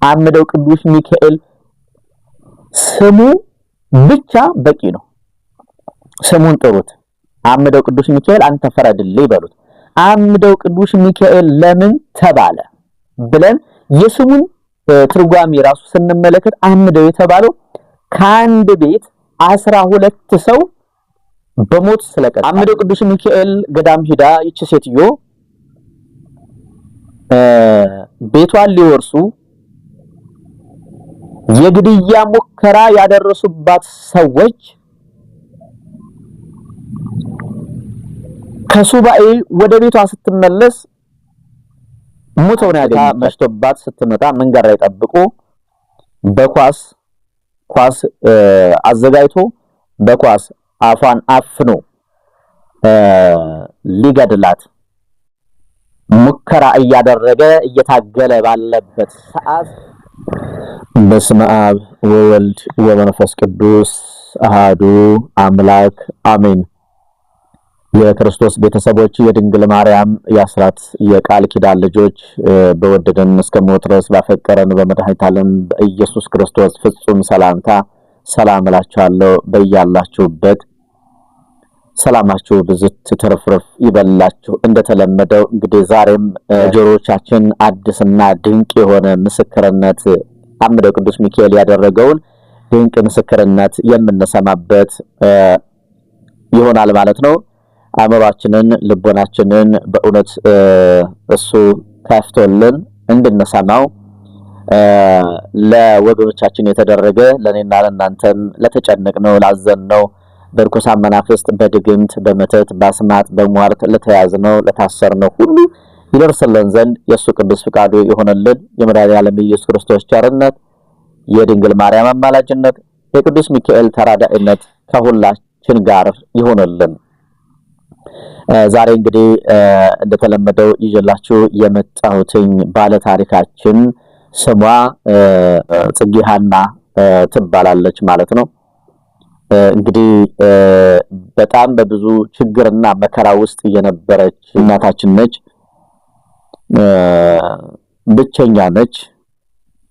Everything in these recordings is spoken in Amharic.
አምደው ቅዱስ ሚካኤል ስሙ ብቻ በቂ ነው። ስሙን ጥሩት። አምደው ቅዱስ ሚካኤል አንተ ፈረድልኝ በሉት። አምደው ቅዱስ ሚካኤል ለምን ተባለ ብለን የስሙን ትርጓሜ ራሱ ስንመለከት አምደው የተባለው ከአንድ ቤት 12 ሰው በሞት ስለቀረ አምደው ቅዱስ ሚካኤል ገዳም ሂዳ ይቺ ሴትዮ ቤቷን ሊወርሱ የግድያ ሙከራ ያደረሱባት ሰዎች ከሱባኤ ወደ ቤቷ ስትመለስ ሞተው ነው ያገኘ። መሽቶባት ስትመጣ መንገድ ላይ ጠብቆ በኳስ አዘጋጅቶ በኳስ አፏን አፍኖ ሊገድላት ሙከራ እያደረገ እየታገለ ባለበት ሰዓት በስመ አብ ወወልድ ወመንፈስ ቅዱስ አሐዱ አምላክ አሜን። የክርስቶስ ቤተሰቦች የድንግል ማርያም የአስራት የቃል ኪዳን ልጆች በወደደን እስከ ሞት ድረስ ባፈቀረን በመድኃኒተ ዓለም በኢየሱስ ክርስቶስ ፍጹም ሰላምታ ሰላም እላችኋለሁ። በያላችሁበት ሰላማችሁ ብዝት ትርፍርፍ ይበላችሁ። እንደተለመደው እንግዲህ ዛሬም ጆሮቻችን አዲስና ድንቅ የሆነ ምስክርነት አምደው ቅዱስ ሚካኤል ያደረገውን ድንቅ ምስክርነት የምንሰማበት ይሆናል ማለት ነው። አእምሯችንን ልቦናችንን በእውነት እሱ ከፍቶልን እንድንሰማው ለወገኖቻችን የተደረገ ለኔና ለእናንተም ለተጨነቅነው ላዘንነው በርኩሳን መናፍስት በድግምት በመተት በአስማት በሟርት ለተያዝነው ለታሰርነው ሁሉ ይደርስልን ዘንድ የእሱ ቅዱስ ፍቃዱ ይሆንልን። የመድኃኔዓለም ኢየሱስ ክርስቶስ ቸርነት፣ የድንግል ማርያም አማላጅነት፣ የቅዱስ ሚካኤል ተራዳኢነት ከሁላችን ጋር ይሆንልን። ዛሬ እንግዲህ እንደተለመደው ይዤላችሁ የመጣሁትኝ ባለ ታሪካችን ስሟ ጽጌ ሐና ትባላለች ማለት ነው። እንግዲህ በጣም በብዙ ችግርና መከራ ውስጥ የነበረች እናታችን ነች። ብቸኛ ነች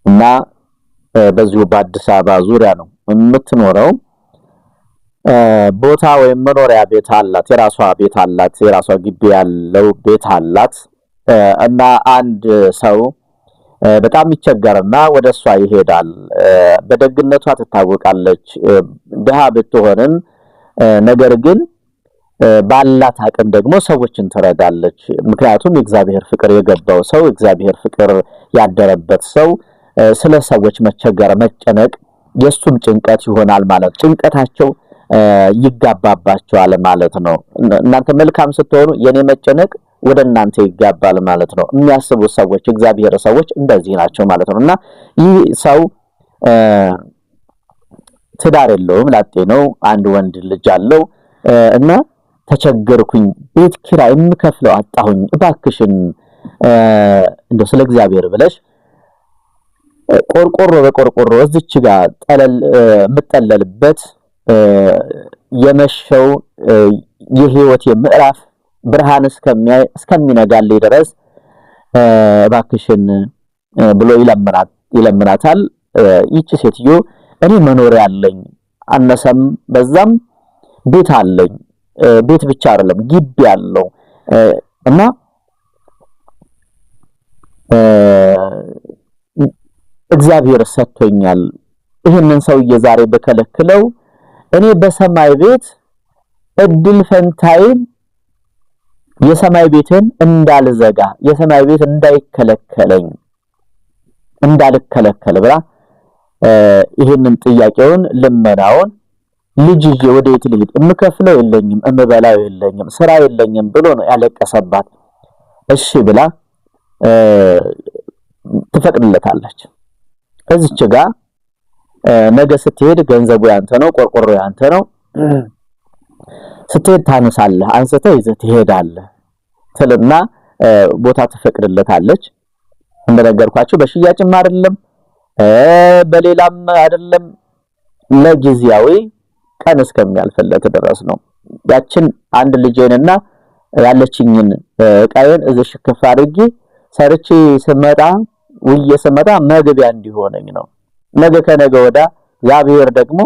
እና በዚሁ በአዲስ አበባ ዙሪያ ነው የምትኖረው። ቦታ ወይም መኖሪያ ቤት አላት፣ የራሷ ቤት አላት፣ የራሷ ግቢ ያለው ቤት አላት እና አንድ ሰው በጣም ይቸገርና ወደሷ ይሄዳል። በደግነቷ ትታወቃለች። ደሃ ብትሆንም ነገር ግን ባላት አቅም ደግሞ ሰዎችን ትረዳለች። ምክንያቱም የእግዚአብሔር ፍቅር የገባው ሰው፣ የእግዚአብሔር ፍቅር ያደረበት ሰው ስለ ሰዎች መቸገር መጨነቅ የሱም ጭንቀት ይሆናል ማለት ጭንቀታቸው ይጋባባቸዋል ማለት ነው። እናንተ መልካም ስትሆኑ የኔ መጨነቅ ወደ እናንተ ይጋባል ማለት ነው። የሚያስቡ ሰዎች እግዚአብሔር ሰዎች እንደዚህ ናቸው ማለት ነውና ይህ ሰው ትዳር የለውም፣ ላጤ ነው። አንድ ወንድ ልጅ አለው እና ተቸገርኩኝ፣ ቤት ኪራይ የምከፍለው አጣሁኝ፣ እባክሽን እንደው ስለ እግዚአብሔር ብለሽ ቆርቆሮ በቆርቆሮ እዚች ጋር የምጠለልበት የመሸው የህይወት የምዕራፍ ብርሃን እስከሚነጋልኝ ድረስ እባክሽን ብሎ ይለምናታል። ይቺ ሴትዮ እኔ መኖሪያ አለኝ፣ አነሰም በዛም ቤት አለኝ፣ ቤት ብቻ አይደለም ግቢ ያለው እና እግዚአብሔር ሰጥቶኛል። ይሄንን ሰውዬ ዛሬ በከለክለው እኔ በሰማይ ቤት እድል ፈንታዬን የሰማይ ቤትን እንዳልዘጋ የሰማይ ቤት እንዳይከለከለኝ እንዳልከለከል ብላ ይሄንን ጥያቄውን ልመናውን ልጅ ይዤ ወዴት ልሂድ? እምከፍለው የለኝም፣ እምበላው የለኝም፣ ስራ የለኝም ብሎ ነው ያለቀሰባት። እሺ ብላ ትፈቅድለታለች። እዚች ጋር ነገ ስትሄድ ገንዘቡ ያንተ ነው፣ ቆርቆሮ ያንተ ነው፣ ስትሄድ ታነሳለህ፣ አንስተህ ይዘህ ትሄዳለህ ትልና ቦታ ትፈቅድለታለች። እንደነገርኳችሁ በሽያጭም አይደለም በሌላም አይደለም፣ ለጊዜያዊ ቀን እስከሚያልፍለት ድረስ ነው። ያችን አንድ ልጄንና ያለችኝን ዕቃዬን እዚህ ሽክፍ አድርጌ ሰርቼ ስመጣ ውዬ ስመጣ መግቢያ እንዲሆነኝ ነው። ነገ ከነገ ወዳ እግዚአብሔር ደግሞ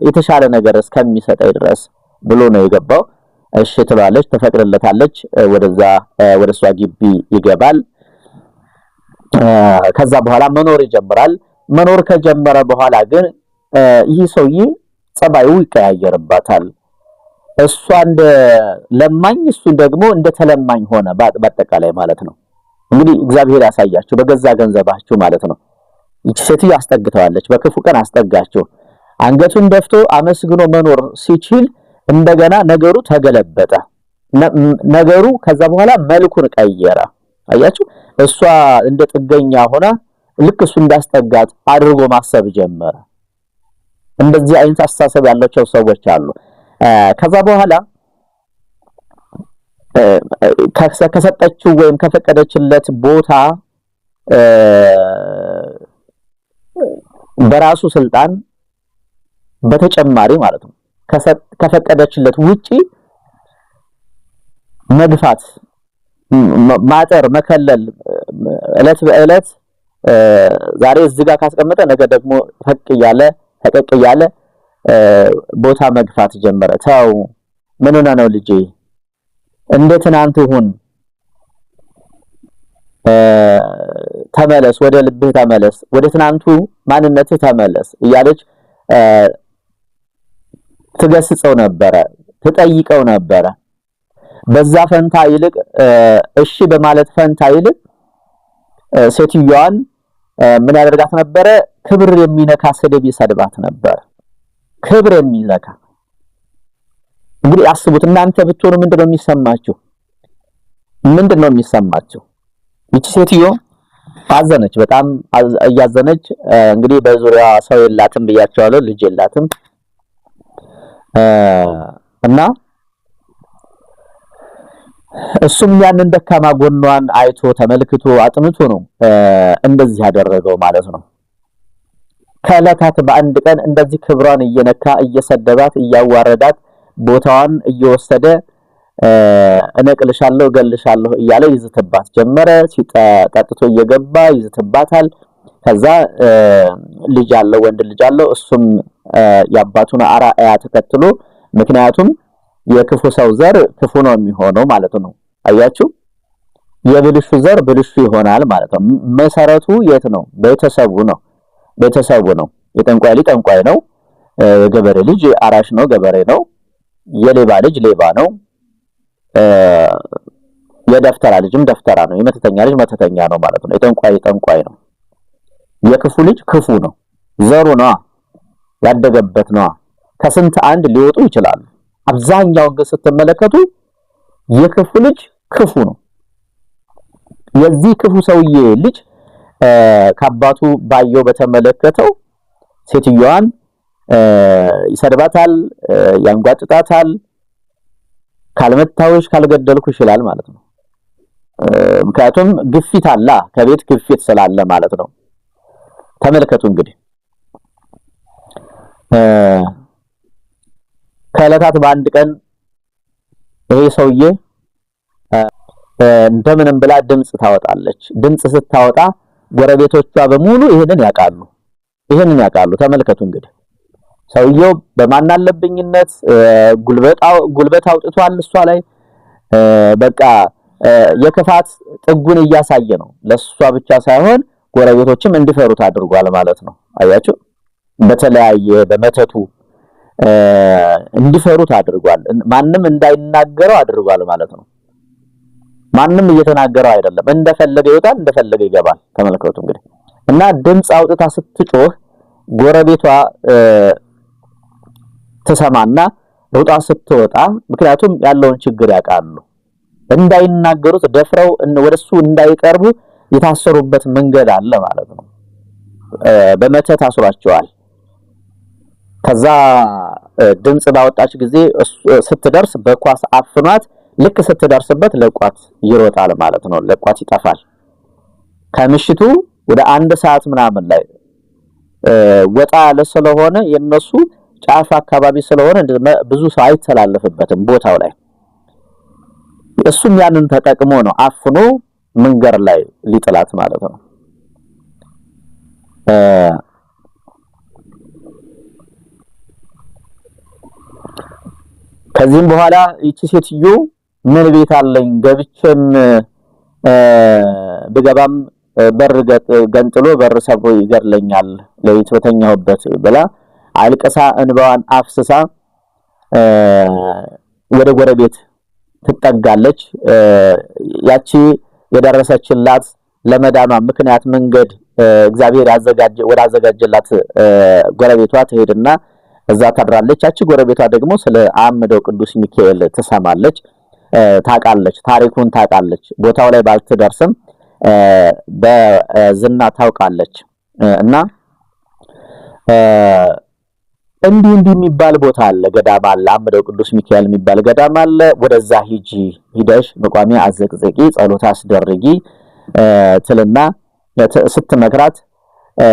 የተሻለ ነገር እስከሚሰጠኝ ድረስ ብሎ ነው የገባው። እሺ ትላለች፣ ተፈቅድለታለች። ወደሷ ግቢ ይገባል። ከዛ በኋላ መኖር ይጀምራል። መኖር ከጀመረ በኋላ ግን ይህ ሰውዬ ጸባዩ ይቀያየርባታል። እሷ እንደ ለማኝ እሱ ደግሞ እንደ ተለማኝ ሆነ። በአጠቃላይ ማለት ነው እንግዲህ እግዚአብሔር ያሳያችሁ በገዛ ገንዘባችሁ ማለት ነው። ይህች ሴትዮ አስጠግተዋለች፣ በክፉ ቀን አስጠጋችሁ። አንገቱን ደፍቶ አመስግኖ መኖር ሲችል እንደገና ነገሩ ተገለበጠ። ነገሩ ከዛ በኋላ መልኩን ቀየረ። አያችሁ፣ እሷ እንደ ጥገኛ ሆና ልክ እሱ እንዳስጠጋት አድርጎ ማሰብ ጀመረ። እንደዚህ አይነት አስተሳሰብ ያላቸው ሰዎች አሉ። ከዛ በኋላ ከሰጠችው ወይም ከፈቀደችለት ቦታ በራሱ ስልጣን በተጨማሪ ማለት ነው ከፈቀደችለት ውጪ መግፋት፣ ማጠር፣ መከለል እለት በእለት ዛሬ እዚህ ጋር ካስቀመጠ ነገ ደግሞ ፈቅ እያለ ቦታ መግፋት ጀመረ። ተው ምን ሆነ ነው ልጄ፣ እንደ ትናንት ሁን፣ ተመለስ፣ ወደ ልብህ ተመለስ፣ ወደ ትናንቱ ማንነትህ ተመለስ እያለች ትገስጸው ነበረ፣ ትጠይቀው ነበረ። በዛ ፈንታ ይልቅ እሺ በማለት ፈንታ ይልቅ ሴትዮዋን ምን ያደርጋት ነበረ? ክብር የሚነካ ስድብ ይሰድባት ነበር። ክብር የሚነካ እንግዲህ አስቡት እናንተ ብትሆኑ ምንድነው የሚሰማችሁ? ምንድነው የሚሰማችሁ? ይቺ ሴትዮ አዘነች፣ በጣም እያዘነች እንግዲህ በዙሪያ ሰው የላትም ብያቸዋለሁ፣ ልጅ የላትም እና እሱም ያንን ደካማ ጎኗን አይቶ ተመልክቶ አጥንቶ ነው እንደዚህ ያደረገው ማለት ነው። ከዕለታት በአንድ ቀን እንደዚህ ክብሯን እየነካ እየሰደባት እያዋረዳት ቦታዋን እየወሰደ እነቅልሻለሁ እገልሻለሁ እያለ ይዝትባት ጀመረ። ሲጠጥቶ እየገባ ይዝትባታል። ከዛ ልጅ አለው፣ ወንድ ልጅ አለው። እሱም ያባቱን አርአያ ተከትሎ ምክንያቱም የክፉ ሰው ዘር ክፉ ነው የሚሆነው ማለት ነው። አያችሁ፣ የብልሹ ዘር ብልሹ ይሆናል ማለት ነው። መሰረቱ የት ነው? ቤተሰቡ ነው። ቤተሰቡ ነው። የጠንቋይ ልጅ ጠንቋይ ነው። የገበሬ ልጅ አራሽ ነው፣ ገበሬ ነው። የሌባ ልጅ ሌባ ነው። የደፍተራ ልጅም ደፍተራ ነው። የመተተኛ ልጅ መተተኛ ነው ማለት ነው። የጠንቋይ ጠንቋይ ነው። የክፉ ልጅ ክፉ ነው። ዘሩ ነው፣ ያደገበት ነው። ከስንት አንድ ሊወጡ ይችላሉ። አብዛኛውን ግን ስትመለከቱ የክፉ ልጅ ክፉ ነው። የዚህ ክፉ ሰውዬ ልጅ ከአባቱ ባየው በተመለከተው ሴትዮዋን ይሰድባታል፣ ያንጓጥጣታል። ካልመታወሽ ካልገደልኩ ይችላል ማለት ነው። ምክንያቱም ግፊት አለ፣ ከቤት ግፊት ስላለ ማለት ነው። ተመልከቱ እንግዲህ ከዕለታት በአንድ ቀን ይሄ ሰውዬ እንደምንም ብላ ድምጽ ታወጣለች። ድምጽ ስታወጣ ጎረቤቶቿ በሙሉ ይሄንን ያውቃሉ። ተመልከቱ እንግዲህ ሰውየው በማናለብኝነት ጉልበት አውጥቷል እሷ ላይ። በቃ የክፋት ጥጉን እያሳየ ነው። ለሷ ብቻ ሳይሆን ጎረቤቶችም እንዲፈሩት አድርጓል ማለት ነው። አያችሁ፣ በተለያየ በመተቱ እንዲፈሩት አድርጓል። ማንም እንዳይናገረው አድርጓል ማለት ነው። ማንም እየተናገረው አይደለም። እንደፈለገ ይወጣል፣ እንደፈለገ ይገባል። ተመልከቱ እንግዲህ እና ድምጽ አውጥታ ስትጮህ ጎረቤቷ ተሰማና ሩጣ ስትወጣ፣ ምክንያቱም ያለውን ችግር ያውቃሉ። እንዳይናገሩት ደፍረው ወደሱ እንዳይቀርቡ የታሰሩበት መንገድ አለ ማለት ነው። በመተት አስሯቸዋል። ከዛ ድምጽ ባወጣች ጊዜ ስትደርስ በኳስ አፍኗት፣ ልክ ስትደርስበት ለቋት ይሮጣል ማለት ነው። ለቋት ይጠፋል። ከምሽቱ ወደ 1 ሰዓት ምናምን ላይ ወጣ ያለ ስለሆነ የነሱ ጫፍ አካባቢ ስለሆነ ብዙ ሰው አይተላለፍበትም ቦታው ላይ። እሱም ያንን ተጠቅሞ ነው አፍኖ መንገድ ላይ ሊጥላት ማለት ነው። ከዚህም በኋላ ይቺ ሴትዮ ምን ቤት አለኝ ገብቼም ብገባም በር ገንጥሎ በር ሰብሮ ይገድለኛል ለይት በተኛሁበት ብላ አልቅሳ እንባዋን አፍስሳ ወደ ጎረቤት ትጠጋለች። ያቺ የደረሰችላት ለመዳኗ ምክንያት መንገድ እግዚአብሔር ወዳዘጋጀላት ጎረቤቷ ትሄድና እዛ ታድራለች። ያቺ ጎረቤቷ ደግሞ ስለ አምደው ቅዱስ ሚካኤል ትሰማለች፣ ታውቃለች፣ ታሪኩን ታውቃለች። ቦታው ላይ ባልትደርስም በዝና ታውቃለች። እና እንዲህ የሚባል ቦታ አለ፣ ገዳም አለ፣ አምደው ቅዱስ ሚካኤል የሚባል ገዳም አለ። ወደዛ ሂደሽ መቋሚያ አዘቅዘቂ፣ ጸሎት አስደርጊ ትልና ስትመክራት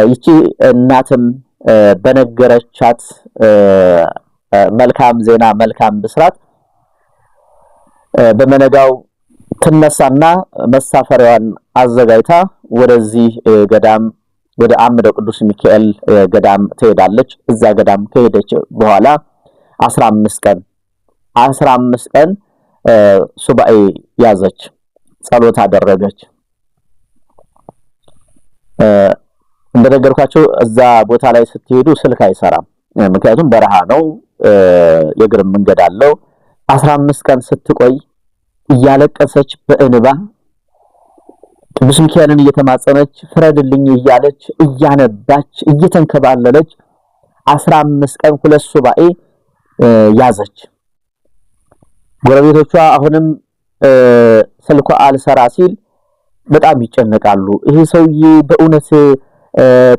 ይቺ እናትም በነገረቻት መልካም ዜና መልካም ብስራት በመነጋው ትነሳና መሳፈሪያዋን አዘጋጅታ ወደዚህ ገዳም ወደ አምደው ቅዱስ ሚካኤል ገዳም ትሄዳለች። እዛ ገዳም ከሄደች በኋላ 15 ቀን ሱባኤ ያዘች፣ ጸሎት አደረገች። እንደነገርኳችሁ እዛ ቦታ ላይ ስትሄዱ ስልክ አይሰራም፣ ምክንያቱም በረሃ ነው፣ የእግር መንገድ አለው። 15 ቀን ስትቆይ እያለቀሰች በእንባ ቅዱስ ሚካኤልን እየተማጸነች ፍረድልኝ እያለች እያነባች እየተንከባለለች 15 ቀን ሁለት ሱባኤ ያዘች። ጎረቤቶቿ አሁንም ስልኳ አልሰራ ሲል በጣም ይጨነቃሉ። ይሄ ሰውዬ በእውነት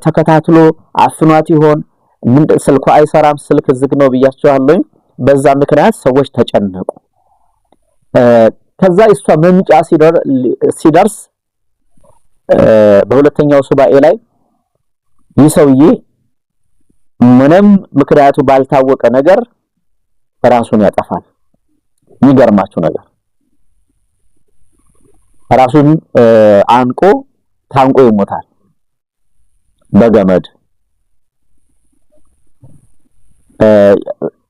ተከታትሎ አፍኗት ይሆን? ምን ስልኳ አይሰራም፣ ስልክ ዝግ ነው ብያቸዋለሁ። በዛ ምክንያት ሰዎች ተጨነቁ። ከዛ እሷ መምጫ ሲደርስ በሁለተኛው ሱባኤ ላይ ይህ ሰውዬ ምንም ምክንያቱ ባልታወቀ ነገር ራሱን ያጠፋል። የሚገርማችሁ ነገር ራሱን አንቆ ታንቆ ይሞታል በገመድ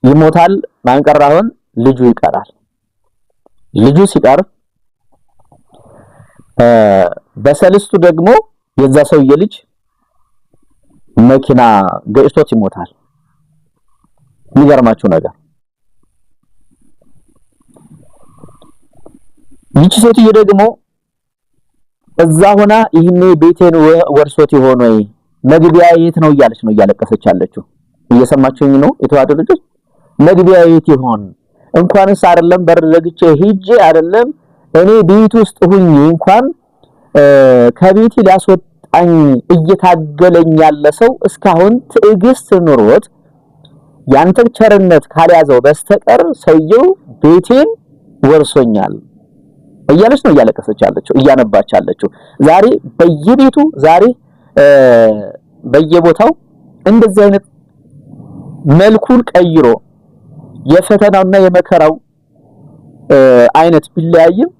ይሞታል። ማንቀራውን ልጁ ይቀራል። ልጁ ሲቀር በሰልስቱ ደግሞ የዛ ሰውዬ ልጅ መኪና ገጭቶት ይሞታል። የሚገርማችሁ ነገር ይቺ ሴትዮ ደግሞ እዛ ሆና ይህኔ ቤቴን ወርሶት ይሆን ወይ መግቢያ የት ነው እያለች ነው እያለቀሰች ያለችው። እየሰማችሁኝ ነው የተዋሕዶ ልጆች? መግቢያ የት ይሆን? እንኳንስ አይደለም በር ዘግቼ ሂጄ አይደለም እኔ ቤት ውስጥ ሁኜ እንኳን ከቤቴ ሊያስወጣኝ እየታገለኝ ያለ ሰው እስካሁን ትዕግስት ኑሮት ያንተ ቸርነት ካልያዘው በስተቀር ሰውየው ቤቴን ወርሶኛል እያለች ነው እያለቀሰች ያለችው፣ እያነባች ያለችው። ዛሬ በየቤቱ ዛሬ በየቦታው እንደዚህ አይነት መልኩን ቀይሮ የፈተናውና የመከራው አይነት ቢለያይም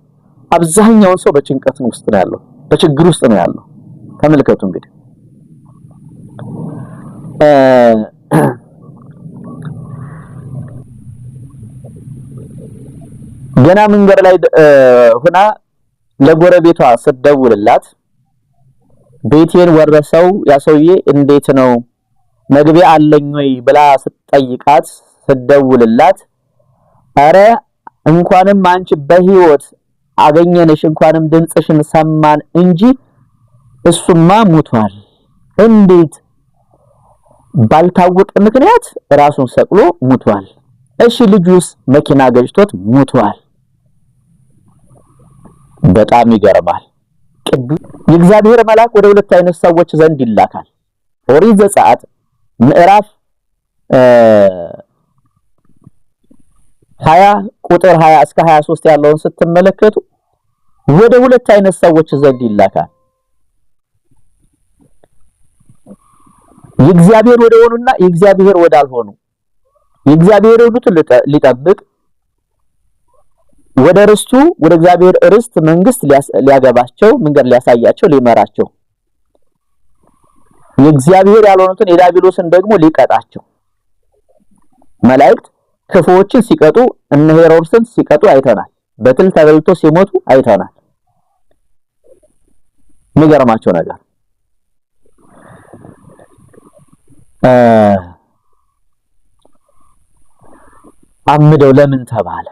አብዛኛውን ሰው በጭንቀት ውስጥ ነው ያለው፣ በችግር ውስጥ ነው ያለው። ተመልከቱ እንግዲህ ገና መንገድ ላይ ሆና ለጎረቤቷ ስትደውልላት ቤቴን ወረሰው ያ ሰውዬ እንዴት ነው መግቢያ አለኝ ወይ ብላ ስትጠይቃት ስትደውልላት አረ እንኳንም አንቺ በህይወት አገኘንሽ እንኳንም ድምጽሽን ሰማን እንጂ እሱማ ሞቷል። እንዴት? ባልታወቀ ምክንያት ራሱን ሰቅሎ ሞቷል። እሺ ልጁስ መኪና ገጭቶት ሞቷል። በጣም ይገርማል። የእግዚአብሔር መልአክ ወደ ሁለት አይነት ሰዎች ዘንድ ይላካል። ኦሪት ዘጸአት ምዕራፍ 20 ቁጥር 20 እስከ 23 ያለውን ስትመለከቱ ወደ ሁለት አይነት ሰዎች ዘንድ ይላካል። የእግዚአብሔር ወደ ሆኑና የእግዚአብሔር ወዳልሆኑ የእግዚአብሔር ወዱት ሊጠብቅ ወደ ርስቱ ወደ እግዚአብሔር ርስት መንግስት ሊያገባቸው መንገድ ሊያሳያቸው ሊመራቸው የእግዚአብሔር ያልሆኑትን የዲያብሎስን ደግሞ ሊቀጣቸው መላእክት ክፉዎችን ሲቀጡ እነ ሄሮድስን ሲቀጡ አይተናል። በትል ተበልቶ ሲሞቱ አይተናል። የሚገርማቸው ነገር አምደው ለምን ተባለ?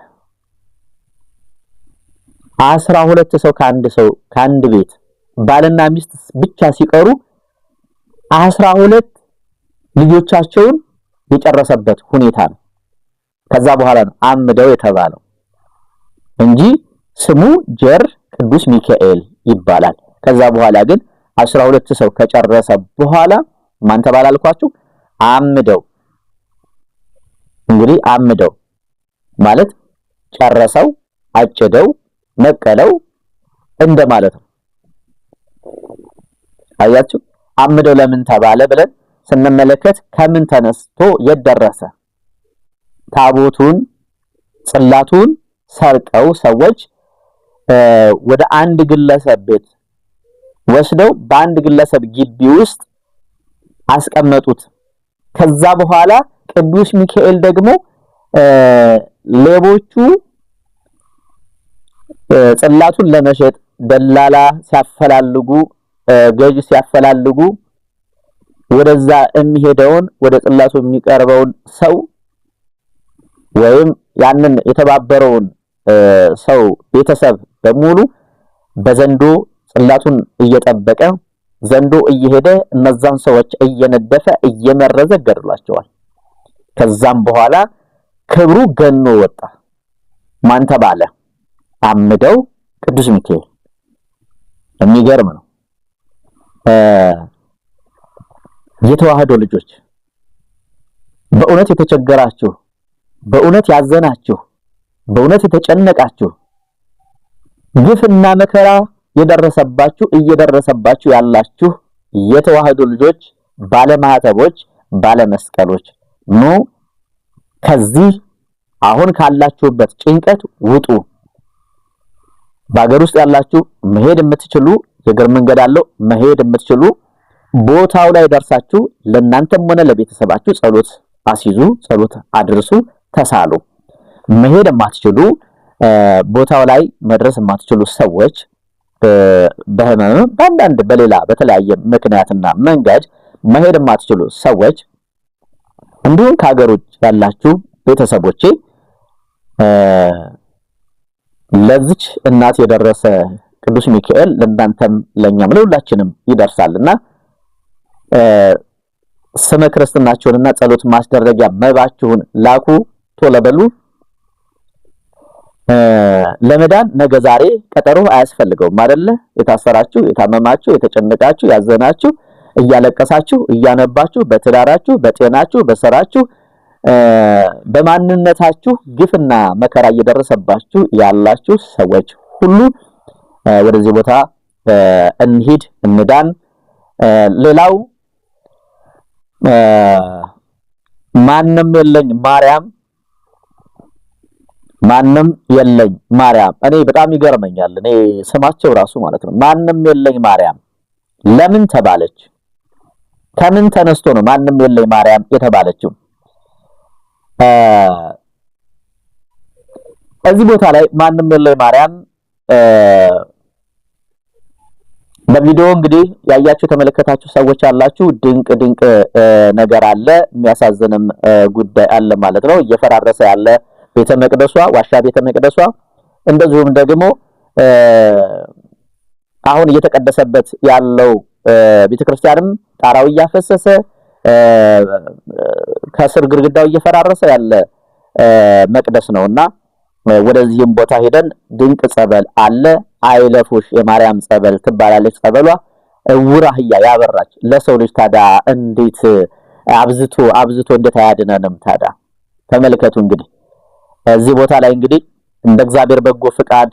12 ሰው ከአንድ ቤት ባልና ሚስት ብቻ ሲቀሩ 12 ልጆቻቸውን የጨረሰበት ሁኔታ ነው። ከዛ በኋላ ነው አምደው የተባለው እንጂ ስሙ ጀር ቅዱስ ሚካኤል ይባላል። ከዛ በኋላ ግን 12 ሰው ከጨረሰ በኋላ ማን ተባለ አልኳችሁ? አምደው። እንግዲህ አምደው ማለት ጨረሰው፣ አጭደው፣ ነቀለው እንደማለት ነው። አያችሁ? አምደው ለምን ተባለ ብለን ስንመለከት ከምን ተነስቶ የደረሰ ታቦቱን ጽላቱን ሰርቀው ሰዎች ወደ አንድ ግለሰብ ቤት ወስደው በአንድ ግለሰብ ግቢ ውስጥ አስቀመጡት። ከዛ በኋላ ቅዱስ ሚካኤል ደግሞ ሌቦቹ ጽላቱን ለመሸጥ ደላላ ሲያፈላልጉ ገዥ ሲያፈላልጉ ወደዛ የሚሄደውን ወደ ጽላቱ የሚቀርበውን ሰው ወይም ያንን የተባበረውን ሰው ቤተሰብ በሙሉ በዘንዶ ጽላቱን እየጠበቀ ዘንዶ እየሄደ እነዛን ሰዎች እየነደፈ እየመረዘ ገድሏቸዋል። ከዛም በኋላ ክብሩ ገኖ ወጣ። ማን ተባለ? አምደው ቅዱስ ሚካኤል። የሚገርም ነው። የተዋህዶ ልጆች በእውነት የተቸገራችሁ፣ በእውነት ያዘናችሁ፣ በእውነት የተጨነቃችሁ፣ ግፍና መከራ የደረሰባችሁ እየደረሰባችሁ ያላችሁ የተዋህዶ ልጆች፣ ባለማህተቦች፣ ባለመስቀሎች ኑ ከዚህ አሁን ካላችሁበት ጭንቀት ውጡ። በአገር ውስጥ ያላችሁ መሄድ የምትችሉ የእግር መንገድ አለው መሄድ የምትችሉ ቦታው ላይ ደርሳችሁ ለእናንተም ሆነ ለቤተሰባችሁ ጸሎት አስይዙ፣ ጸሎት አድርሱ፣ ተሳሉ። መሄድ የማትችሉ ቦታው ላይ መድረስ የማትችሉ ሰዎች በህመም በአንዳንድ በሌላ በተለያየ ምክንያትና መንገድ መሄድ የማትችሉ ሰዎች እንዲሁም ከሀገር ውጭ ያላችሁ ቤተሰቦቼ ለዚች እናት የደረሰ ቅዱስ ሚካኤል ለእናንተም ለኛም ለሁላችንም ይደርሳልና ስመ ክርስትናችሁንና ጸሎት ማስደረጊያ መባችሁን ላኩ። ቶሎ በሉ። ለመዳን ነገ ዛሬ ቀጠሮ አያስፈልገውም አይደለ? የታሰራችሁ፣ የታመማችሁ፣ የተጨነቃችሁ፣ ያዘናችሁ፣ እያለቀሳችሁ እያነባችሁ በትዳራችሁ፣ በጤናችሁ፣ በስራችሁ፣ በማንነታችሁ ግፍና መከራ እየደረሰባችሁ ያላችሁ ሰዎች ሁሉ ወደዚህ ቦታ እንሂድ፣ እንዳን። ሌላው ማንም የለኝ ማርያም፣ ማንም የለኝ ማርያም። እኔ በጣም ይገርመኛል። እኔ ስማቸው ራሱ ማለት ነው ማንም የለኝ ማርያም ለምን ተባለች? ከምን ተነስቶ ነው ማንም የለኝ ማርያም የተባለችው? እዚህ ቦታ ላይ ማንም የለኝ ማርያም በቪዲዮ እንግዲህ ያያችሁ ተመለከታችሁ ሰዎች አላችሁ። ድንቅ ነገር አለ፣ የሚያሳዝንም ጉዳይ አለ ማለት ነው። እየፈራረሰ ያለ ቤተ መቅደሷ፣ ዋሻ ቤተ መቅደሷ፣ እንደዚሁም ደግሞ አሁን እየተቀደሰበት ያለው ቤተክርስቲያንም ጣራው እያፈሰሰ ከስር ግድግዳው እየፈራረሰ ያለ መቅደስ ነውና ወደዚህም ቦታ ሄደን ድንቅ ጸበል አለ። አይለፉሽ የማርያም ጸበል ትባላለች። ጸበሏ ዕውር አህያ ያበራች ለሰው ልጅ ታዲያ እንዴት አብዝቶ እንዴት አያድነንም ታዲያ? ተመልከቱ እንግዲህ እዚህ ቦታ ላይ እንግዲህ እንደ እግዚአብሔር በጎ ፍቃድ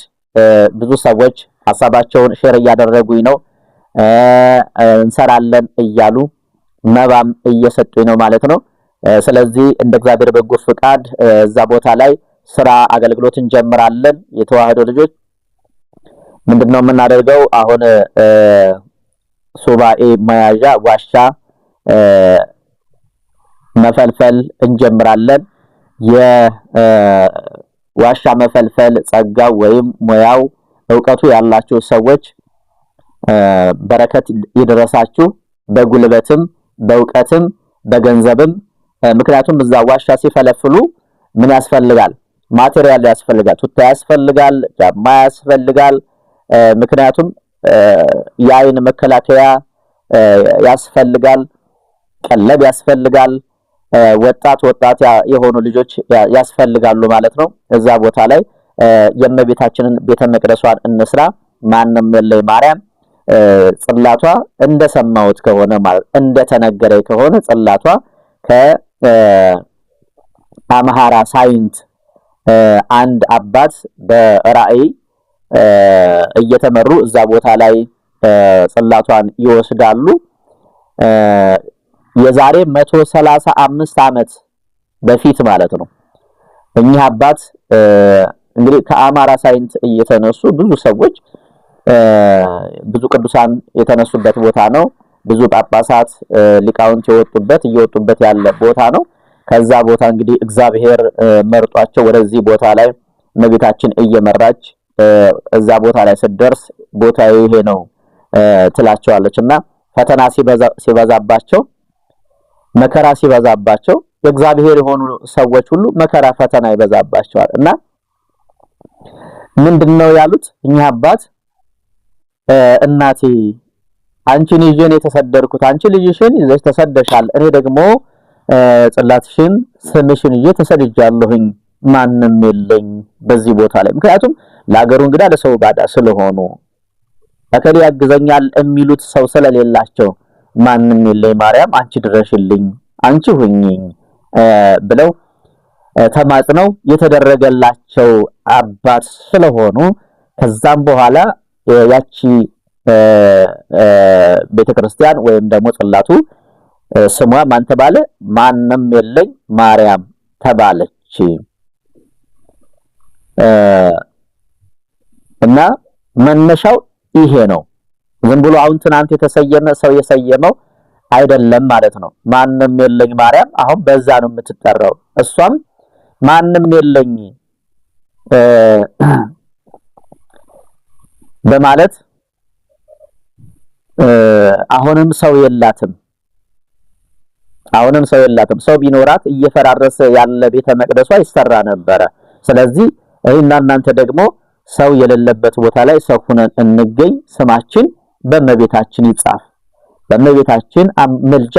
ብዙ ሰዎች ሐሳባቸውን ሼር እያደረጉኝ ነው። እንሰራለን እያሉ መባም እየሰጡኝ ነው ማለት ነው። ስለዚህ እንደ እግዚአብሔር በጎ ፍቃድ እዛ ቦታ ላይ ስራ አገልግሎት እንጀምራለን። የተዋህዶ ልጆች ምንድነው የምናደርገው? አሁን ሱባኤ መያዣ ዋሻ መፈልፈል እንጀምራለን። የዋሻ መፈልፈል ጸጋው ወይም ሙያው ዕውቀቱ ያላችሁ ሰዎች በረከት ይድረሳችሁ፣ በጉልበትም በዕውቀትም በገንዘብም። ምክንያቱም እዛ ዋሻ ሲፈለፍሉ ምን ያስፈልጋል? ማቴሪያል ያስፈልጋል፣ ቱታ ያስፈልጋል፣ ጫማ ያስፈልጋል። ምክንያቱም የአይን መከላከያ ያስፈልጋል፣ ቀለብ ያስፈልጋል፣ ወጣት የሆኑ ልጆች ያስፈልጋሉ ማለት ነው። እዛ ቦታ ላይ የእመቤታችንን ቤተ መቅደሷን እንስራ። ማንም የለይ ማርያም ጽላቷ እንደሰማሁት ከሆነ ማለት እንደተነገረ ከሆነ ጽላቷ ከአምሃራ ሳይንት አንድ አባት በራእይ እየተመሩ እዛ ቦታ ላይ ጽላቷን ይወስዳሉ። የዛሬ 135 ዓመት በፊት ማለት ነው። እኚህ አባት እንግዲህ ከአማራ ሳይንት እየተነሱ ብዙ ሰዎች ብዙ ቅዱሳን የተነሱበት ቦታ ነው። ብዙ ጳጳሳት ሊቃውንት እየወጡበት ያለ ቦታ ነው። ከዛ ቦታ እንግዲህ እግዚአብሔር መርጧቸው ወደዚህ ቦታ ላይ እመቤታችን እየመራች እዛ ቦታ ላይ ስትደርስ ቦታው ይሄ ነው ትላቸዋለችና ፈተና ሲበዛባቸው መከራ ሲበዛባቸው የእግዚአብሔር የሆኑ ሰዎች ሁሉ መከራ ፈተና ይበዛባቸዋል እና ምንድነው ያሉት እኛ አባት እናቴ አንቺን ይዤን የተሰደድኩት አንቺ ልጅሽን ይዘሽ ተሰደሻል፣ እኔ ደግሞ ጽላትሽን ስምሽን ይዤ ተሰድጃለሁኝ፣ ማንም የለኝ በዚህ ቦታ ላይ። ምክንያቱም ለሀገሩ እንግዳ ለሰው ባዳ ስለሆኑ አከለ ያግዘኛል የሚሉት ሰው ስለሌላቸው ማንም የለኝ ማርያም አንቺ ድረሽልኝ፣ አንቺ ሁኚኝ ብለው ተማጽነው የተደረገላቸው አባት ስለሆኑ ከዛም በኋላ ያቺ ቤተክርስቲያን ወይም ደግሞ ጽላቱ ስሟ ማን ተባለ? ማንም የለኝ ማርያም ተባለች። እና መነሻው ይሄ ነው። ዝም ብሎ አሁን ትናንት የተሰየመ ሰው የሰየመው አይደለም ማለት ነው። ማንም የለኝ ማርያም አሁን በዛ ነው የምትጠራው። እሷም ማንም የለኝ በማለት አሁንም ሰው የላትም። ሰው ቢኖራት እየፈራረሰ ያለ ቤተ መቅደሷ ይሰራ ነበረ። ስለዚህ እኔና እናንተ ደግሞ ሰው የሌለበት ቦታ ላይ ሰው ሆነን እንገኝ። ስማችን በእመቤታችን ይጻፍ፣ በእመቤታችን ምልጃ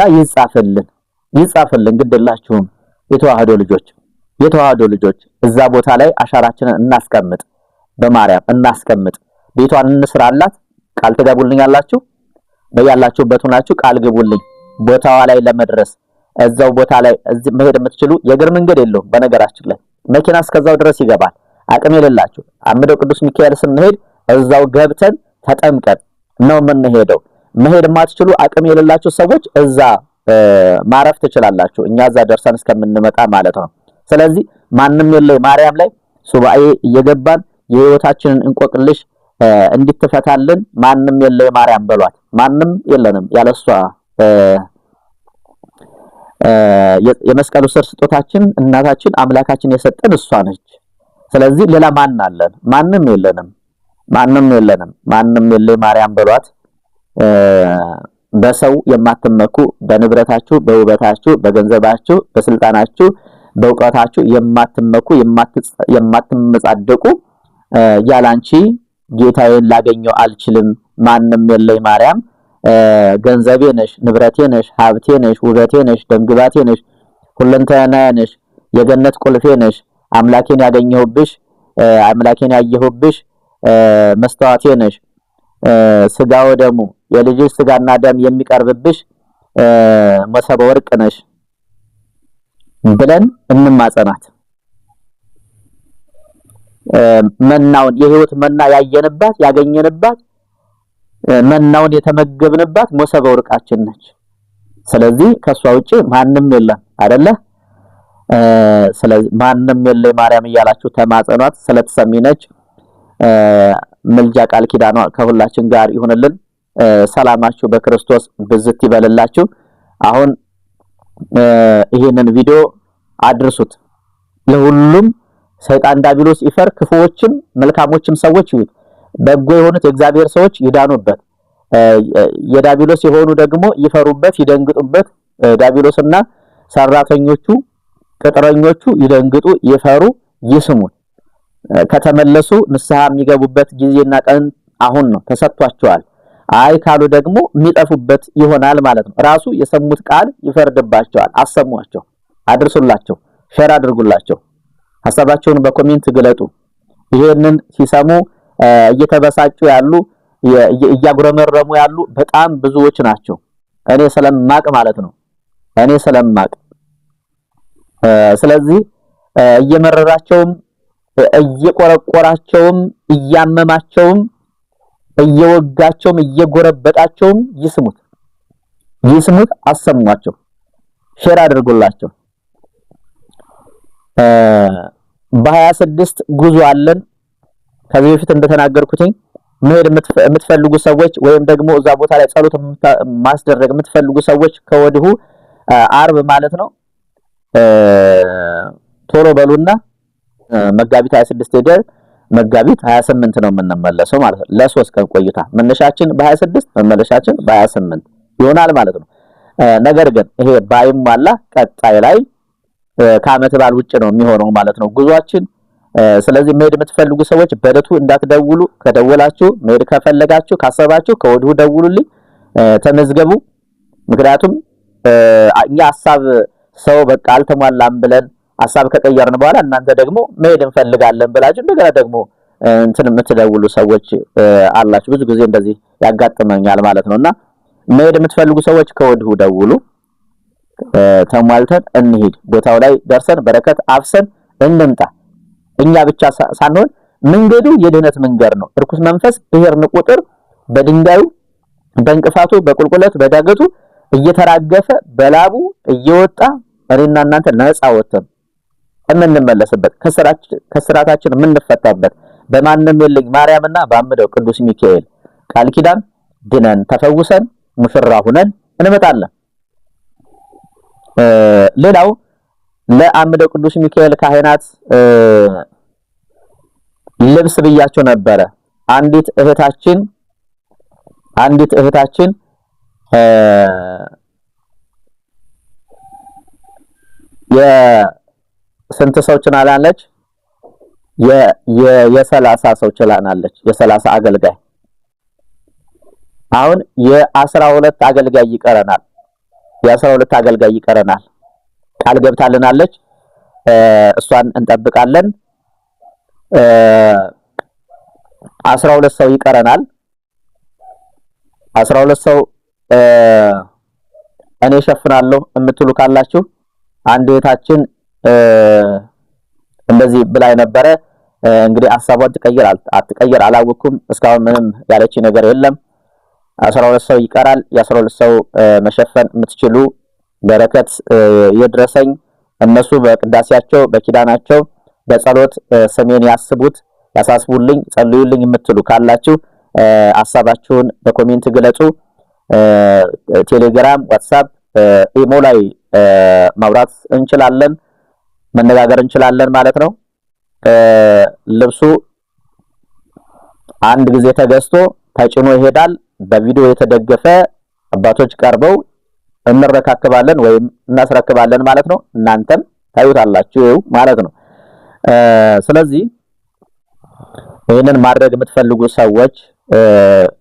ይጻፍልን። ግድላችሁም የተዋህዶ ልጆች እዛ ቦታ ላይ አሻራችንን እናስቀምጥ፣ በማርያም እናስቀምጥ። ቤቷን እንስራላት። ቃል ትገቡልኛላችሁ? በያላችሁበት ሆናችሁ ቃል ግቡልኝ። ቦታዋ ላይ ለመድረስ እዛው ቦታ ላይ እዚህ መሄድ የምትችሉ የእግር መንገድ የለውም። በነገራችን ላይ መኪና እስከዛው ድረስ ይገባል። አቅም የሌላችሁ አምደው ቅዱስ ሚካኤል ስንሄድ እዛው ገብተን ተጠምቀን ነው የምንሄደው። መሄድ የማትችሉ አቅም የሌላችሁ ሰዎች እዛ ማረፍ ትችላላችሁ፣ እኛ እዛ ደርሰን እስከምንመጣ ማለት ነው። ስለዚህ ማንም የለኝ ማርያም ላይ ሱባኤ እየገባን የህይወታችንን እንቆቅልሽ እንድትፈታልን ማንም የለኝ ማርያም በሏት። ማንም የለንም ያለሷ። የመስቀሉ ስር ስጦታችን እናታችን አምላካችን የሰጠን እሷ ነች። ስለዚህ ሌላ ማን አለን? ማንም የለንም። ማንም የለኝ ማርያም በሏት። በሰው የማትመኩ በንብረታችሁ፣ በውበታችሁ፣ በገንዘባችሁ፣ በስልጣናችሁ፣ በእውቀታችሁ የማትመኩ የማትመጻደቁ ያላንቺ ጌታዬን ላገኘው አልችልም። ማንም የለኝ ማርያም ገንዘቤ ነሽ፣ ንብረቴ ነሽ፣ ሀብቴ ነሽ፣ ውበቴ ነሽ፣ ደምግባቴ ነሽ፣ ሁለንተናዬ ነሽ፣ የገነት ቁልፌ ነሽ፣ አምላኬን ያገኘሁብሽ፣ አምላኬን ያየሁብሽ መስተዋቴ ነሽ፣ ስጋው ደሙ የልጅሽ ስጋና ደም የሚቀርብብሽ መሰበ ወርቅ ነሽ ብለን እንማጸናት። መናውን የህይወት መና ያየንባት ያገኘንባት መናውን የተመገብንባት መሰበ ወርቃችን ነች። ስለዚህ ከሷ ውጪ ማንም የለም አይደለ? ስለዚህ ማንንም የለይ ማርያም እያላችሁ ተማጸኗት። ስለተሰሚነች ምልጃ ቃል ኪዳኗ ከሁላችን ጋር ይሁንልን። ሰላማችሁ በክርስቶስ ብዝት ይበልላችሁ። አሁን ይሄንን ቪዲዮ አድርሱት ለሁሉም። ሰይጣን ዲያብሎስ ይፈር፣ ክፉዎችም መልካሞችም ሰዎች ይሁት፣ በጎ የሆኑት የእግዚአብሔር ሰዎች ይዳኑበት፣ የዲያብሎስ የሆኑ ደግሞ ይፈሩበት፣ ይደንግጡበት። ዲያብሎስና ሰራተኞቹ ቅጥረኞቹ ይደንግጡ፣ ይፈሩ፣ ይስሙ። ከተመለሱ ንስሐ የሚገቡበት ጊዜና ቀን አሁን ነው፣ ተሰጥቷቸዋል። አይ ካሉ ደግሞ የሚጠፉበት ይሆናል ማለት ነው። ራሱ የሰሙት ቃል ይፈርድባቸዋል። አሰሟቸው፣ አድርሱላቸው፣ ሼር አድርጉላቸው። ሐሳባቸውን በኮሜንት ግለጡ። ይሄንን ሲሰሙ እየተበሳጩ ያሉ እያጉረመረሙ ያሉ በጣም ብዙዎች ናቸው። እኔ ስለማቅ ማለት ነው። እኔ ስለማቅ ስለዚህ እየመረራቸውም እየቆረቆራቸውም እያመማቸውም እየወጋቸውም እየጎረበጣቸውም ይስሙት፣ አሰሟቸው፣ ሼር አድርጉላቸው። በ26 ጉዞ አለን። ከዚህ በፊት እንደተናገርኩትኝ መሄድ የምትፈልጉ ሰዎች ወይም ደግሞ እዛ ቦታ ላይ ጸሎት ማስደረግ የምትፈልጉ ሰዎች ከወዲሁ አርብ ማለት ነው ቶሎ በሉና መጋቢት 26 ሄደን መጋቢት 28 ነው የምንመለሰው ማለት ነው። ለ3 ቀን ቆይታ መነሻችን በ26 መመለሻችን በ28 ይሆናል ማለት ነው። ነገር ግን ይሄ ባይሟላ ቀጣይ ላይ ከዓመት በዓል ውጭ ነው የሚሆነው ማለት ነው ጉዟችን። ስለዚህ መሄድ የምትፈልጉ ሰዎች በለቱ እንዳትደውሉ። ከደወላችሁ መሄድ ከፈለጋችሁ ካሰባችሁ ከወዲሁ ደውሉልኝ፣ ተመዝገቡ። ምክንያቱም እኛ ሐሳብ ሰው በቃ አልተሟላም ብለን ሐሳብ ከቀየርን በኋላ እናንተ ደግሞ መሄድ እንፈልጋለን ብላችሁ እንደገና ደግሞ እንትን የምትደውሉ ሰዎች አላችሁ። ብዙ ጊዜ እንደዚህ ያጋጥመኛል ማለት ነውና መሄድ የምትፈልጉ ሰዎች ከወዲሁ ደውሉ። ተሟልተን እንሂድ። ቦታው ላይ ደርሰን በረከት አፍሰን እንምጣ። እኛ ብቻ ሳንሆን መንገዱ የድህነት መንገድ ነው። እርኩስ መንፈስ በሄርን ቁጥር በድንጋዩ በእንቅፋቱ በቁልቁለት በዳገቱ እየተራገፈ በላቡ እየወጣ እኔና እናንተ ነፃ ወጥተን የምንመለስበት ከስራታችን የምንፈታበት በማንም የለኝ ማርያምና በአምደው ቅዱስ ሚካኤል ቃል ኪዳን ድነን ተፈውሰን ሙሽራ ሆነን እንመጣለን። ሌላው ለአምደው ቅዱስ ሚካኤል ካህናት ልብስ ብያቸው ነበረ። አንዲት እህታችን የስንት ሰው ችላናለች? የ30 ሰው ችላናለች። የ30 አገልጋይ። አሁን የ12 አገልጋይ ይቀረናል። የ12 አገልጋይ ይቀረናል። ቃል ገብታልናለች። እሷን እንጠብቃለን። 12 ሰው ይቀረናል። 12 ሰው እኔ ሸፍናለሁ የምትሉ ካላችሁ አንድ እህታችን እንደዚህ ብላይ ነበረ። እንግዲህ ሐሳቧን አትቀየር አላወኩም። እስካሁን ምንም ያለች ነገር የለም። 12 ሰው ይቀራል። የ12 ሰው መሸፈን የምትችሉ በረከት ይድረሰኝ። እነሱ በቅዳሴያቸው በኪዳናቸው በጸሎት ስሜን ያስቡት፣ ያሳስቡልኝ፣ ጸልዩልኝ የምትሉ ካላችሁ ሐሳባችሁን በኮሜንት ግለጹ። ቴሌግራም፣ ዋትስአፕ፣ ኢሞ ላይ ማውራት እንችላለን፣ መነጋገር እንችላለን ማለት ነው። ልብሱ አንድ ጊዜ ተገዝቶ ተጭኖ ይሄዳል። በቪዲዮ የተደገፈ አባቶች ቀርበው እንረካከባለን ወይም እናስረክባለን ማለት ነው። እናንተም ታዩታላችሁ ማለት ነው። ስለዚህ ይሄንን ማድረግ የምትፈልጉ ሰዎች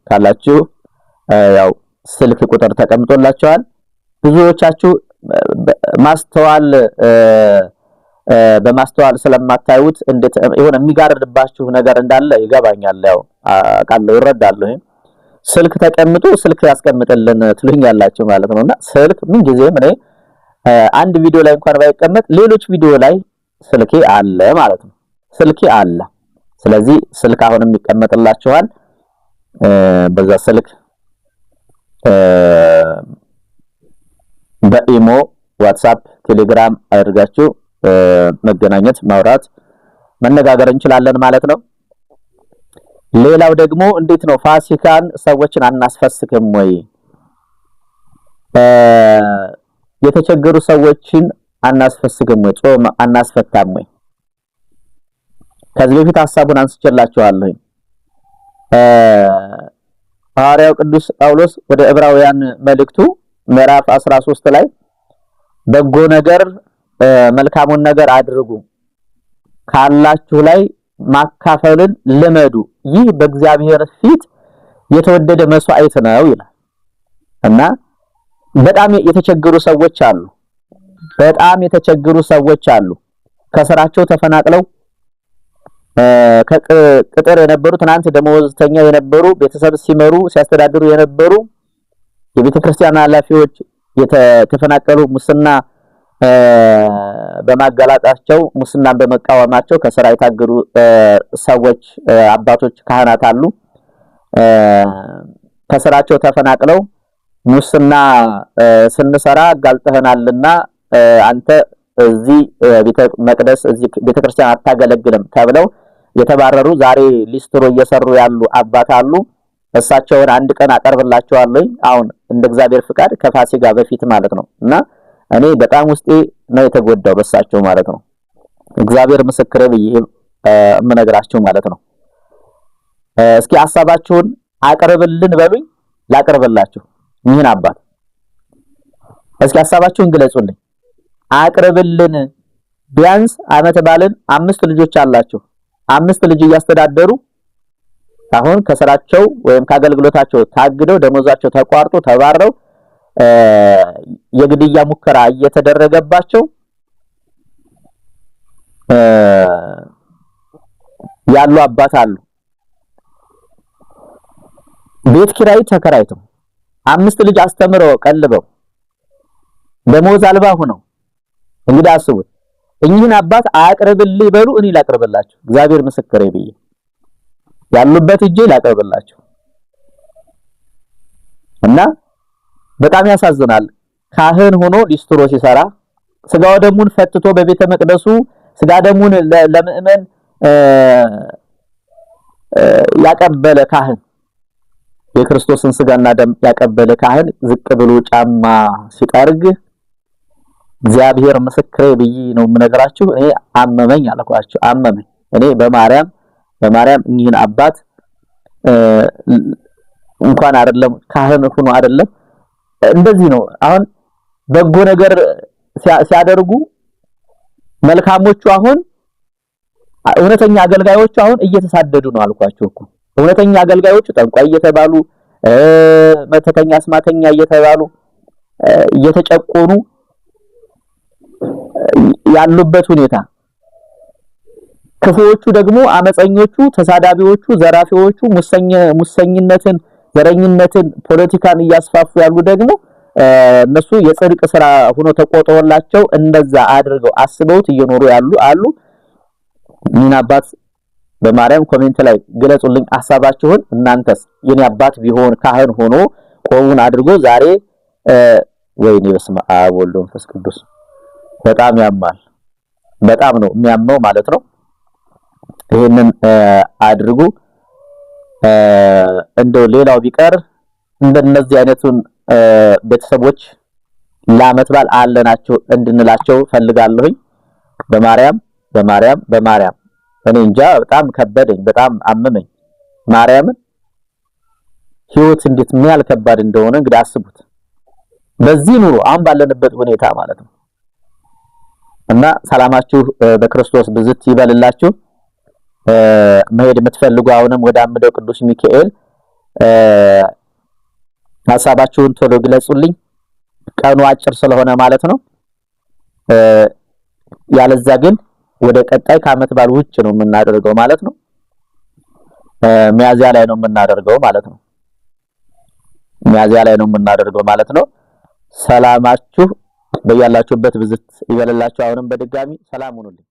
ካላችሁ ያው ስልክ ቁጥር ተቀምጦላችኋል። ብዙዎቻችሁ በማስተዋል ስለማታዩት እንዴት ይሁን የሚጋርድባችሁ ነገር እንዳለ ይገባኛል። ያው አቃለው ይረዳለሁ። ስልክ ተቀምጦ ስልክ ያስቀምጥልን ትሉኛላችሁ ማለት ነውና ስልክ ምን ጊዜም እኔ አንድ ቪዲዮ ላይ እንኳን ባይቀመጥ ሌሎች ቪዲዮ ላይ ስልኬ አለ ማለት ነው። ስልኬ አለ። ስለዚህ ስልክ አሁንም ይቀመጥላችኋል። በዛ ስልክ በኢሞ፣ ዋትስአፕ፣ ቴሌግራም አድርጋችሁ መገናኘት፣ ማውራት፣ መነጋገር እንችላለን ማለት ነው። ሌላው ደግሞ እንዴት ነው ፋሲካን ሰዎችን አናስፈስክም ወይ? የተቸገሩ ሰዎችን አናስፈስክም ወይ? ጾም አናስፈታም ወይ? ከዚህ በፊት ሐሳቡን አንስቼላችኋለሁ። ሐዋርያው ቅዱስ ጳውሎስ ወደ ዕብራውያን መልእክቱ ምዕራፍ 13 ላይ በጎ ነገር መልካሙን ነገር አድርጉ፣ ካላችሁ ላይ ማካፈልን ልመዱ፣ ይህ በእግዚአብሔር ፊት የተወደደ መስዋዕት ነው ይላል። እና በጣም የተቸገሩ ሰዎች አሉ። በጣም የተቸገሩ ሰዎች አሉ። ከስራቸው ተፈናቅለው ከቅጥር የነበሩ ትናንት ደመወዝተኛ የነበሩ ቤተሰብ ሲመሩ ሲያስተዳድሩ የነበሩ የቤተክርስቲያን ኃላፊዎች የተፈናቀሉ ሙስና በማጋላጣቸው ሙስናን በመቃወማቸው ከስራ የታገዱ ሰዎች አባቶች ካህናት አሉ። ከስራቸው ተፈናቅለው ሙስና ስንሰራ አጋልጠህናልና አንተ እዚህ ቤተ መቅደስ እዚህ ቤተክርስቲያን አታገለግልም ተብለው የተባረሩ ዛሬ ሊስትሮ እየሰሩ ያሉ አባት አሉ። እሳቸውን አንድ ቀን አቀርብላችኋለሁ አሁን እንደ እግዚአብሔር ፍቃድ ከፋሲካ በፊት ማለት ነው። እና እኔ በጣም ውስጤ ነው የተጎዳው በሳቸው ማለት ነው። እግዚአብሔር ምስክሬ ብዬ እምነግራችሁ ማለት ነው። እስኪ ሐሳባችሁን አቅርብልን በሉኝ ላቀርብላችሁ። ይህን አባት እስኪ ሐሳባችሁን ግለጹልኝ። አቅርብልን። ቢያንስ ዓመት ባልን 5 ልጆች አላችሁ። 5 ልጅ እያስተዳደሩ አሁን ከስራቸው ወይም ከአገልግሎታቸው ታግደው ደሞዛቸው ተቋርጦ ተባረው የግድያ ሙከራ እየተደረገባቸው ያሉ አባት አሉ። ቤት ኪራይ ተከራይተው 5 ልጅ አስተምረው ቀልበው ደሞዝ አልባ ሆነው እንግዲህ አስቡት። እኚህን አባት አቅርብልኝ በሉ እኔ ላቀርብላችሁ። እግዚአብሔር ምስክሬ ብዬ ያሉበት እጄ ላቀርብላችሁ። እና በጣም ያሳዝናል። ካህን ሆኖ ሊስትሮ ሲሰራ ስጋው ደሙን ፈትቶ በቤተ መቅደሱ ስጋ ደሙን ለምእመን ያቀበለ ካህን የክርስቶስን ስጋና ደም ያቀበለ ካህን ዝቅ ብሎ ጫማ ሲጠርግ እግዚአብሔር ምስክሬ ብዬ ነው የምነግራችሁ። እኔ አመመኝ አልኳችሁ፣ አመመኝ። እኔ በማርያም እኚህን አባት እንኳን አይደለም ካህን ሆኖ አይደለም እንደዚህ ነው። አሁን በጎ ነገር ሲያደርጉ መልካሞቹ አሁን እውነተኛ አገልጋዮቹ አሁን እየተሳደዱ ነው አልኳችሁ እኮ። እውነተኛ አገልጋዮቹ ጠንቋይ እየተባሉ መተተኛ አስማተኛ እየተባሉ እየተጨቆኑ ያሉበት ሁኔታ፣ ክፉዎቹ ደግሞ አመፀኞቹ፣ ተሳዳቢዎቹ፣ ዘራፊዎቹ ሙሰኝነትን፣ ዘረኝነትን፣ ፖለቲካን እያስፋፉ ያሉ ደግሞ እነሱ የጽድቅ ስራ ሆኖ ተቆጥሮላቸው እንደዛ አድርገው አስበውት እየኖሩ ያሉ አሉ። ምን አባት በማርያም ኮሜንት ላይ ግለጹልኝ ሐሳባችሁን። እናንተስ የኔ አባት ቢሆን ካህን ሆኖ ቆቡን አድርጎ ዛሬ ወይኔ በስመ አብ ወወልድ ወመንፈስ ቅዱስ በጣም ያማል። በጣም ነው የሚያመው ማለት ነው። ይሄንን አድርጉ። እንደው ሌላው ቢቀር እንደነዚህ አይነቱን ቤተሰቦች ለዓመት በዓል አለናቸው እንድንላቸው ፈልጋለሁኝ። በማርያም እኔ እንጃ በጣም ከበደኝ፣ በጣም አመመኝ። ማርያምን ህይወት እንዴት ምን ያህል ከባድ እንደሆነ እንግዲህ አስቡት። በዚህ ኑሮ አሁን ባለንበት ሁኔታ ማለት ነው። እና ሰላማችሁ በክርስቶስ ብዝት ይበልላችሁ። መሄድ የምትፈልጉ አሁንም ወደ አምደው ቅዱስ ሚካኤል ሐሳባችሁን ቶሎ ግለጹልኝ። ቀኑ አጭር ስለሆነ ማለት ነው። ያለዛ ግን ወደ ቀጣይ ከዓመት በዓል ውጭ ነው የምናደርገው ማለት ነው። ሚያዝያ ላይ ነው የምናደርገው ማለት ነው። ሚያዝያ ላይ ነው የምናደርገው ማለት ነው። ሰላማችሁ በያላችሁበት ብዝት ይበልላችሁ። አሁንም በድጋሚ ሰላም ሁኑልኝ።